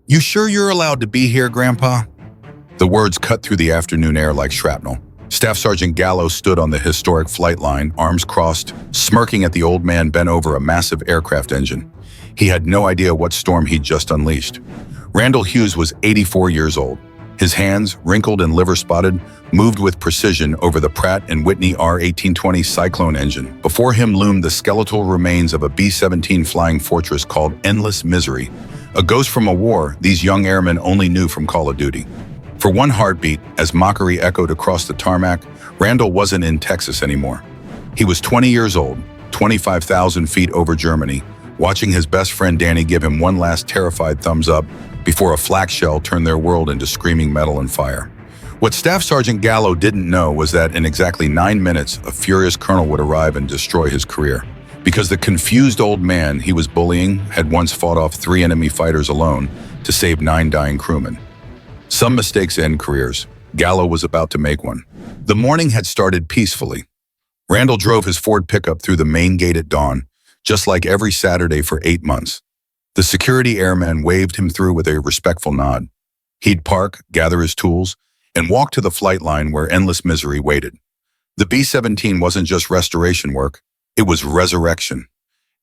You sure you're allowed to be here, Grandpa? The words cut through the afternoon air like shrapnel. Staff Sergeant Gallo stood on the historic flight line, arms crossed, smirking at the old man bent over a massive aircraft engine. He had no idea what storm he'd just unleashed. Randall Hughes was 84 years old. His hands, wrinkled and liver-spotted, moved with precision over the Pratt & Whitney R1820 Cyclone engine. Before him loomed the skeletal remains of a B-17 flying fortress called Endless Misery, a ghost from a war these young airmen only knew from Call of Duty. For one heartbeat, as mockery echoed across the tarmac, Randall wasn't in Texas anymore. He was 20 years old, 25,000 feet over Germany, watching his best friend Danny give him one last terrified thumbs up before a flak shell turned their world into screaming metal and fire. What Staff Sergeant Gallo didn't know was that in exactly 9 minutes, a furious colonel would arrive and destroy his career. Because the confused old man he was bullying had once fought off 3 enemy fighters alone to save 9 dying crewmen. Some mistakes end careers. Gallo was about to make one. The morning had started peacefully. Randall drove his Ford pickup through the main gate at dawn, just like every Saturday for 8 months. The security airman waved him through with a respectful nod. He'd park, gather his tools, and walk to the flight line where Endless Misery waited. The B-17 wasn't just restoration work, it was resurrection.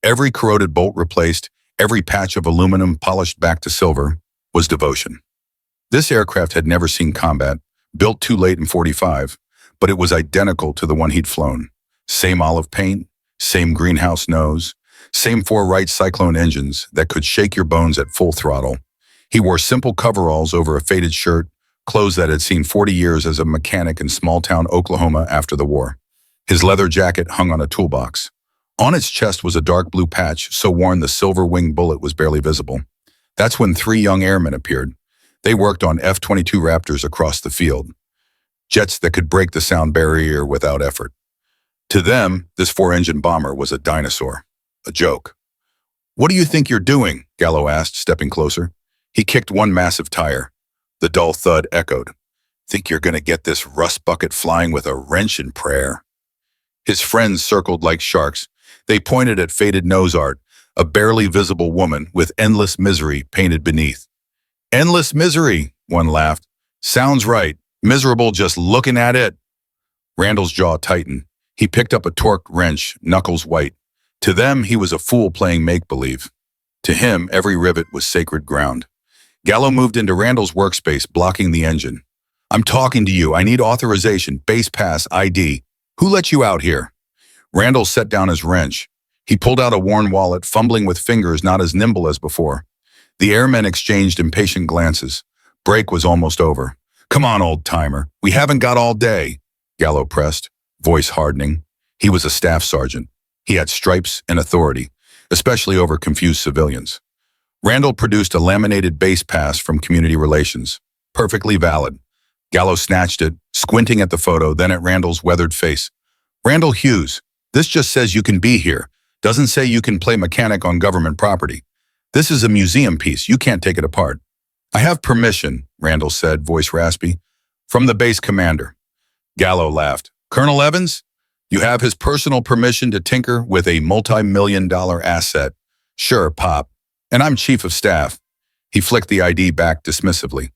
Every corroded bolt replaced, every patch of aluminum polished back to silver, was devotion. This aircraft had never seen combat, built too late in '45, but it was identical to the one he'd flown. Same olive paint, same greenhouse nose, same 4 Wright Cyclone engines that could shake your bones at full throttle. He wore simple coveralls over a faded shirt, clothes that had seen 40 years as a mechanic in small-town Oklahoma after the war. His leather jacket hung on a toolbox. On its chest was a dark blue patch so worn the silver-winged bullet was barely visible. That's when 3 young airmen appeared. They worked on F-22 Raptors across the field, jets that could break the sound barrier without effort. To them, this 4-engine bomber was a dinosaur, a joke. "What do you think you're doing?" Gallo asked, stepping closer. He kicked one massive tire. The dull thud echoed. "Think you're gonna get this rust bucket flying with a wrench and prayer?" His friends circled like sharks. They pointed at faded nose art, a barely visible woman with Endless Misery painted beneath. "Endless Misery," one laughed. "Sounds right. Miserable just looking at it." Randall's jaw tightened. He picked up a torqued wrench, knuckles white. To them, he was a fool playing make-believe. To him, every rivet was sacred ground. Gallo moved into Randall's workspace, blocking the engine. "I'm talking to you. I need authorization, base pass, ID. Who let you out here?" Randall set down his wrench. He pulled out a worn wallet, fumbling with fingers not as nimble as before. The airmen exchanged impatient glances. Break was almost over. "Come on, old-timer. We haven't got all day," Gallo pressed, voice hardening. He was a staff sergeant. He had stripes and authority, especially over confused civilians. Randall produced a laminated base pass from Community Relations. Perfectly valid. Gallo snatched it, squinting at the photo, then at Randall's weathered face. "Randall Hughes, this just says you can be here. Doesn't say you can play mechanic on government property. This is a museum piece. You can't take it apart." "I have permission," Randall said, voice raspy, "from the base commander." Gallo laughed. "Colonel Evans? You have his personal permission to tinker with a multi-million-dollar asset." "Sure, Pop. And I'm chief of staff." He flicked the ID back dismissively.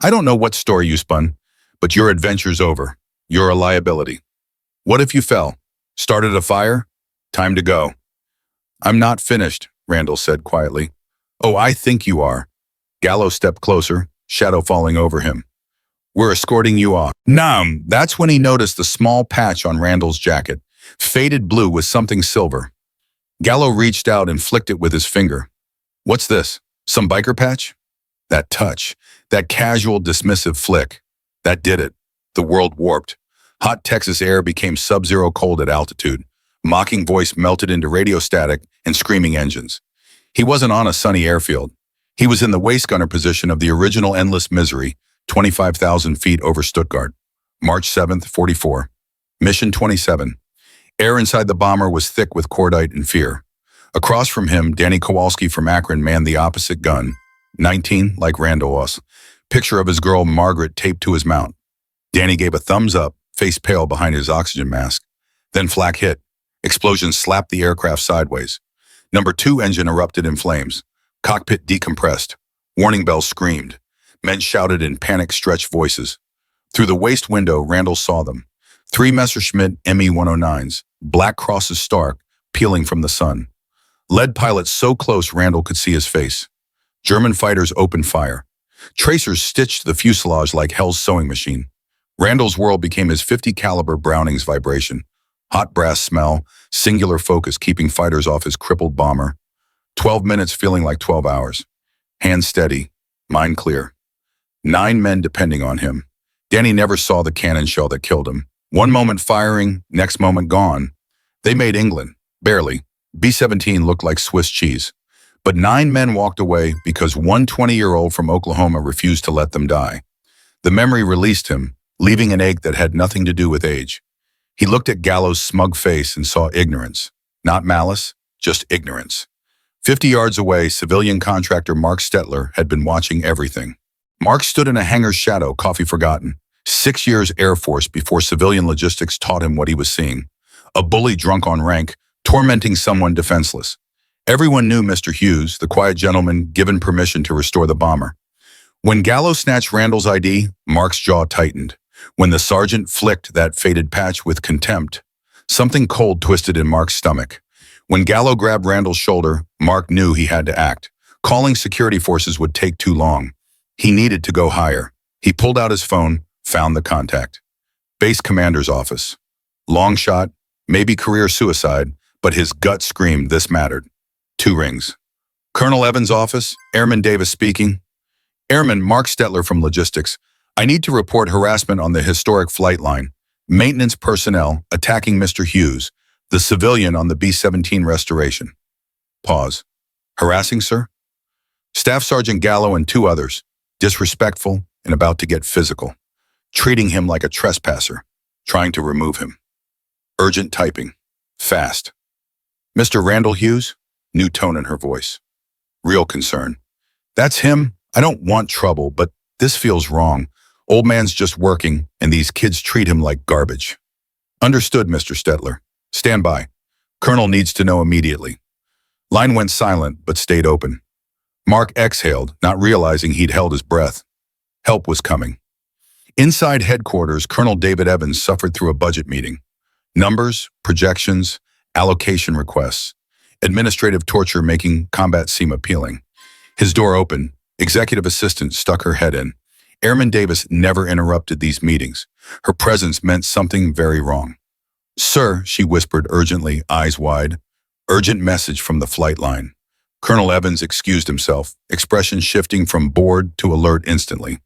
"I don't know what story you spun, but your adventure's over. You're a liability." "What if you fell? Started a fire? Time to go." "I'm not finished," Randall said quietly. "Oh, I think you are." Gallo stepped closer, shadow falling over him. "We're escorting you off." Nam! That's when he noticed the small patch on Randall's jacket, faded blue with something silver. Gallo reached out and flicked it with his finger. "What's this? Some biker patch?" That touch, that casual, dismissive flick, that did it. The world warped. Hot Texas air became sub-zero cold at altitude. Mocking voice melted into radio static and screaming engines. He wasn't on a sunny airfield. He was in the waist gunner position of the original Endless Misery, 25,000 feet over Stuttgart. March 7th, '44. Mission 27. Air inside the bomber was thick with cordite and fear. Across from him, Danny Kowalski from Akron manned the opposite gun. 19, like Randall was. Picture of his girl Margaret taped to his mount. Danny gave a thumbs up, face pale behind his oxygen mask. Then flak hit. Explosion slapped the aircraft sideways. Number 2 engine erupted in flames. Cockpit decompressed. Warning bells screamed. Men shouted in panic-stretched voices. Through the waist window, Randall saw them. 3 Messerschmitt Me-109s, black crosses stark, peeling from the sun. Lead pilots so close Randall could see his face. German fighters opened fire. Tracers stitched the fuselage like hell's sewing machine. Randall's world became his 50 caliber Browning's vibration. Hot brass smell, singular focus keeping fighters off his crippled bomber. 12 minutes feeling like 12 hours. Hand steady, mind clear. 9 men depending on him. Danny never saw the cannon shell that killed him. One moment firing, next moment gone. They made England, barely. B-17 looked like Swiss cheese. But 9 men walked away because one 20-year-old from Oklahoma refused to let them die. The memory released him, leaving an ache that had nothing to do with age. He looked at Gallo's smug face and saw ignorance. Not malice, just ignorance. 50 yards away, civilian contractor Mark Stetler had been watching everything. Mark stood in a hangar's shadow, coffee forgotten. 6 years Air Force before civilian logistics taught him what he was seeing. A bully drunk on rank, tormenting someone defenseless. Everyone knew Mr. Hughes, the quiet gentleman given permission to restore the bomber. When Gallo snatched Randall's ID, Mark's jaw tightened. When the sergeant flicked that faded patch with contempt, something cold twisted in Mark's stomach. When Gallo grabbed Randall's shoulder, Mark knew he had to act. Calling security forces would take too long. He needed to go higher. He pulled out his phone, found the contact. Base commander's office. Long shot, maybe career suicide, but his gut screamed this mattered. 2 rings. Colonel Evans' office, Airman Davis speaking. Airman Mark Stetler from Logistics. I need to report harassment on the historic flight line. Maintenance personnel attacking Mr. Hughes, the civilian on the B-17 restoration. Pause. Harassing, sir? Staff Sergeant Gallo and 2 others, disrespectful and about to get physical, treating him like a trespasser, trying to remove him. Urgent typing. Fast. Mr. Randall Hughes? New tone in her voice. Real concern. That's him? I don't want trouble, but this feels wrong. Old man's just working, and these kids treat him like garbage. Understood, Mr. Stetler. Stand by. Colonel needs to know immediately. Line went silent, but stayed open. Mark exhaled, not realizing he'd held his breath. Help was coming. Inside headquarters, Colonel David Evans suffered through a budget meeting. Numbers, projections, allocation requests. Administrative torture making combat seem appealing. His door opened. Executive assistant stuck her head in. Airman Davis never interrupted these meetings. Her presence meant something very wrong. Sir, she whispered urgently, eyes wide. Urgent message from the flight line. Colonel Evans excused himself, expression shifting from bored to alert instantly.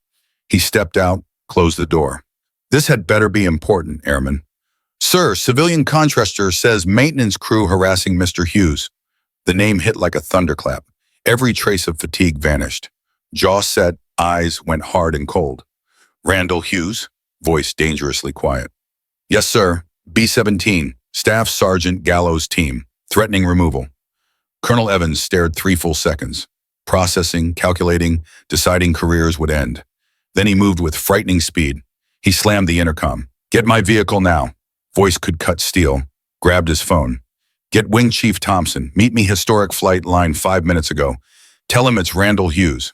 He stepped out, closed the door. This had better be important, Airman. Sir, civilian contractor says maintenance crew harassing Mr. Hughes. The name hit like a thunderclap. Every trace of fatigue vanished. Jaw set, eyes went hard and cold. Randall Hughes, voice dangerously quiet. Yes, sir. B-17, Staff Sergeant Gallo's team, threatening removal. Colonel Evans stared 3 full seconds. Processing, calculating, deciding careers would end. Then he moved with frightening speed. He slammed the intercom. Get my vehicle now. Voice could cut steel. Grabbed his phone. Get Wing Chief Thompson. Meet me historic flight line 5 minutes ago. Tell him it's Randall Hughes.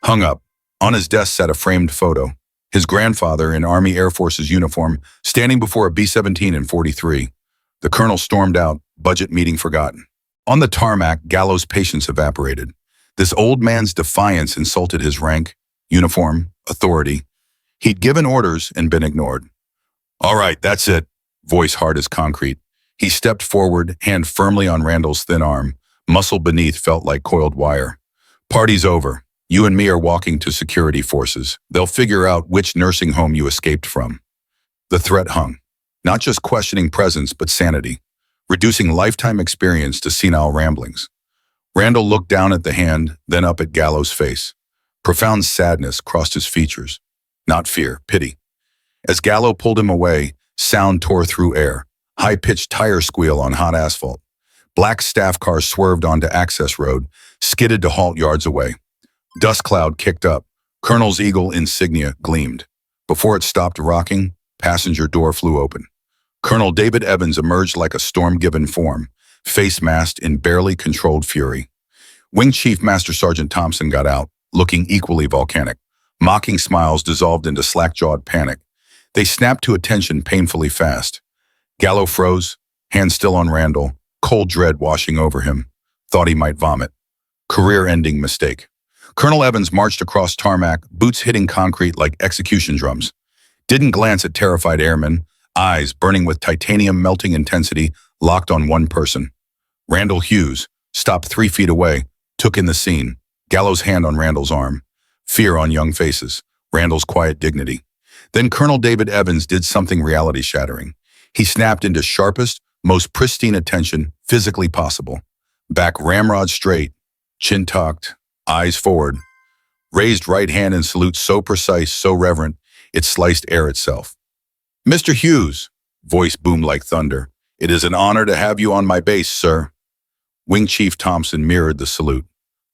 Hung up. On his desk sat a framed photo. His grandfather in Army Air Force's uniform, standing before a B-17 in 43. The colonel stormed out, budget meeting forgotten. On the tarmac, Gallo's patience evaporated. This old man's defiance insulted his rank, uniform, authority. He'd given orders and been ignored. All right, that's it. Voice hard as concrete. He stepped forward, hand firmly on Randall's thin arm. Muscle beneath felt like coiled wire. Party's over. You and me are walking to security forces. They'll figure out which nursing home you escaped from. The threat hung. Not just questioning presence, but sanity. Reducing lifetime experience to senile ramblings. Randall looked down at the hand, then up at Gallo's face. Profound sadness crossed his features. Not fear, pity. As Gallo pulled him away, sound tore through air. High-pitched tire squeal on hot asphalt. Black staff cars swerved onto access road, skidded to halt yards away. Dust cloud kicked up. Colonel's Eagle insignia gleamed. Before it stopped rocking, passenger door flew open. Colonel David Evans emerged like a storm-given form, face masked in barely controlled fury. Wing Chief Master Sergeant Thompson got out, looking equally volcanic. Mocking smiles dissolved into slack-jawed panic. They snapped to attention painfully fast. Gallo froze, hand still on Randall, cold dread washing over him. Thought he might vomit. Career-ending mistake. Colonel Evans marched across tarmac, boots hitting concrete like execution drums. Didn't glance at terrified airmen, eyes burning with titanium melting intensity, locked on one person. Randall Hughes, stopped 3 feet away, took in the scene. Gallo's hand on Randall's arm. Fear on young faces. Randall's quiet dignity. Then Colonel David Evans did something reality-shattering. He snapped into sharpest, most pristine attention physically possible. Back ramrod straight, chin tucked, eyes forward. Raised right hand in salute so precise, so reverent, it sliced air itself. "Mr. Hughes," voice boomed like thunder, "it is an honor to have you on my base, sir." Wing Chief Thompson mirrored the salute.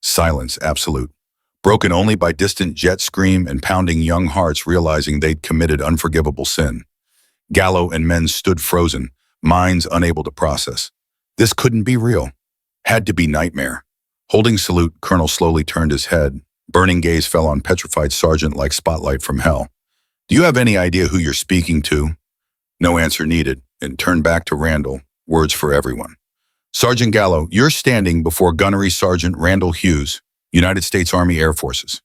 Silence absolute. Broken only by distant jet scream and pounding young hearts realizing they'd committed unforgivable sin. Gallo and men stood frozen, minds unable to process. This couldn't be real. Had to be nightmare. Holding salute, Colonel slowly turned his head. Burning gaze fell on petrified sergeant like spotlight from hell. "Do you have any idea who you're speaking to?" No answer needed, and turned back to Randall, words for everyone. "Sergeant Gallo, you're standing before Gunnery Sergeant Randall Hughes, United States Army Air Forces.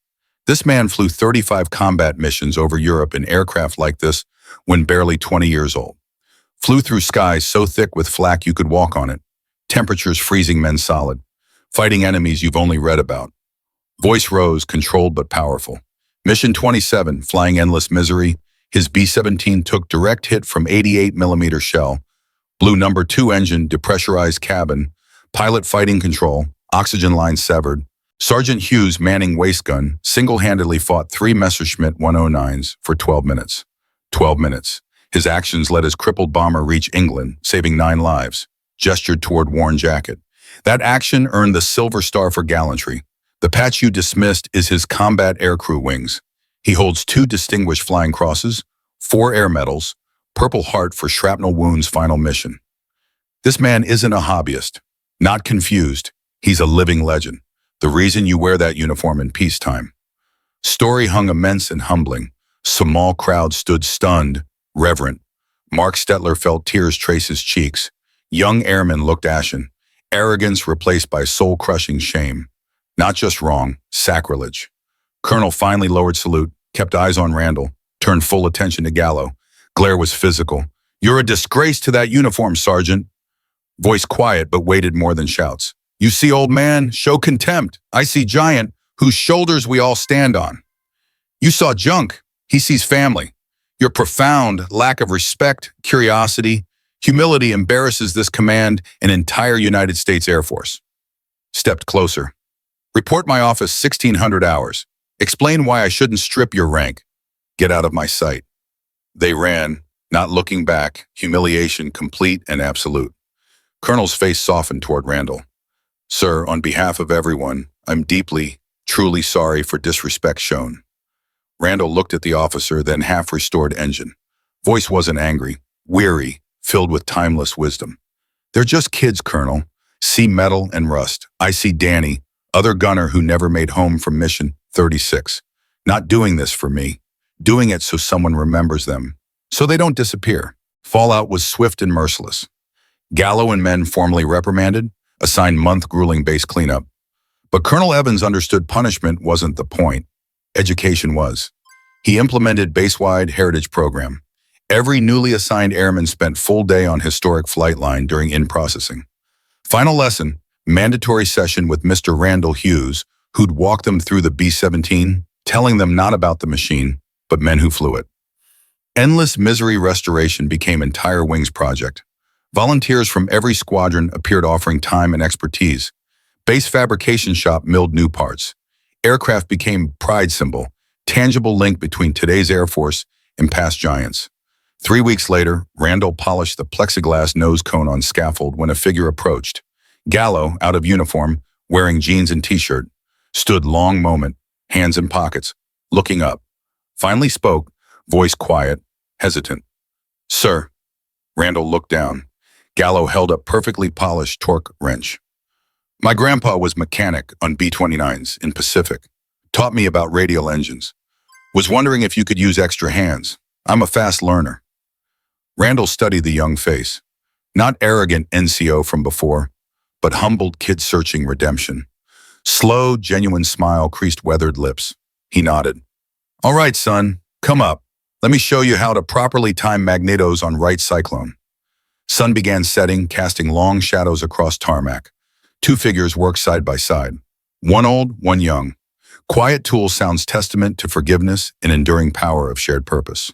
This man flew 35 combat missions over Europe in aircraft like this when barely 20 years old. Flew through skies so thick with flak you could walk on it. Temperatures freezing men solid. Fighting enemies you've only read about." Voice rose, controlled but powerful. "Mission 27, flying endless misery. His B-17 took direct hit from 88mm shell. Blew number 2 engine, depressurized cabin. Pilot fighting control. Oxygen line severed. Sergeant Hughes, manning waist gun, single-handedly fought 3 Messerschmitt 109s for 12 minutes. 12 minutes. His actions let his crippled bomber reach England, saving 9 lives. Gestured toward worn jacket. That action earned the Silver Star for gallantry. The patch you dismissed is his combat aircrew wings. He holds 2 distinguished flying crosses, 4 air medals, Purple Heart for shrapnel wounds final mission. This man isn't a hobbyist. Not confused. He's a living legend. The reason you wear that uniform in peacetime." Story hung immense and humbling. Small crowd stood stunned, reverent. Mark Stetler felt tears trace his cheeks. Young airmen looked ashen. Arrogance replaced by soul-crushing shame. Not just wrong, sacrilege. Colonel finally lowered salute, kept eyes on Randall, turned full attention to Gallo. Glare was physical. "You're a disgrace to that uniform, Sergeant." Voice quiet but weighted more than shouts. "You see, old man, show contempt. I see giant, whose shoulders we all stand on. You saw junk. He sees family. Your profound lack of respect, curiosity, humility embarrasses this command and entire United States Air Force." Stepped closer. "Report my office 1600 hours. Explain why I shouldn't strip your rank. Get out of my sight." They ran, not looking back, humiliation complete and absolute. Colonel's face softened toward Randall. "Sir, on behalf of everyone, I'm deeply, truly sorry for disrespect shown." Randall looked at the officer, then half-restored engine. Voice wasn't angry, weary, filled with timeless wisdom. "They're just kids, Colonel. See metal and rust. I see Danny, other gunner who never made home from mission 36. Not doing this for me. Doing it so someone remembers them. So they don't disappear." Fallout was swift and merciless. Gallo and men formally reprimanded, assigned month-grueling base cleanup. But Colonel Evans understood punishment wasn't the point. Education was. He implemented base-wide heritage program. Every newly assigned airman spent full day on historic flight line during in-processing. Final lesson, mandatory session with Mr. Randall Hughes, who'd walk them through the B-17, telling them not about the machine, but men who flew it. Endless misery restoration became entire wings project. Volunteers from every squadron appeared offering time and expertise. Base fabrication shop milled new parts. Aircraft became pride symbol, tangible link between today's Air Force and past giants. 3 weeks later, Randall polished the plexiglass nose cone on scaffold when a figure approached. Gallo, out of uniform, wearing jeans and t-shirt, stood long moment, hands in pockets, looking up. Finally spoke, voice quiet, hesitant. "Sir." Randall looked down. Gallo held up perfectly polished torque wrench. "My grandpa was mechanic on B-29s in Pacific. Taught me about radial engines. Was wondering if you could use extra hands. I'm a fast learner. Randall studied the young face. Not arrogant NCO from before, but humbled kid searching redemption. Slow, genuine smile creased weathered lips. He nodded. All right, son, come up. Let me show you how to properly time magnetos on right cyclone. Sun began setting, casting long shadows across tarmac. Two figures worked side by side. One old, one young. Quiet tool sounds testament to forgiveness and enduring power of shared purpose.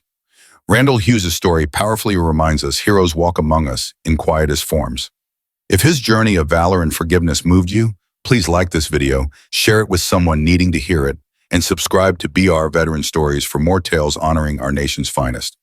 Randall Hughes' story powerfully reminds us heroes walk among us in quietest forms. If his journey of valor and forgiveness moved you, please like this video, share it with someone needing to hear it, and subscribe to BR Veteran Stories for more tales honoring our nation's finest.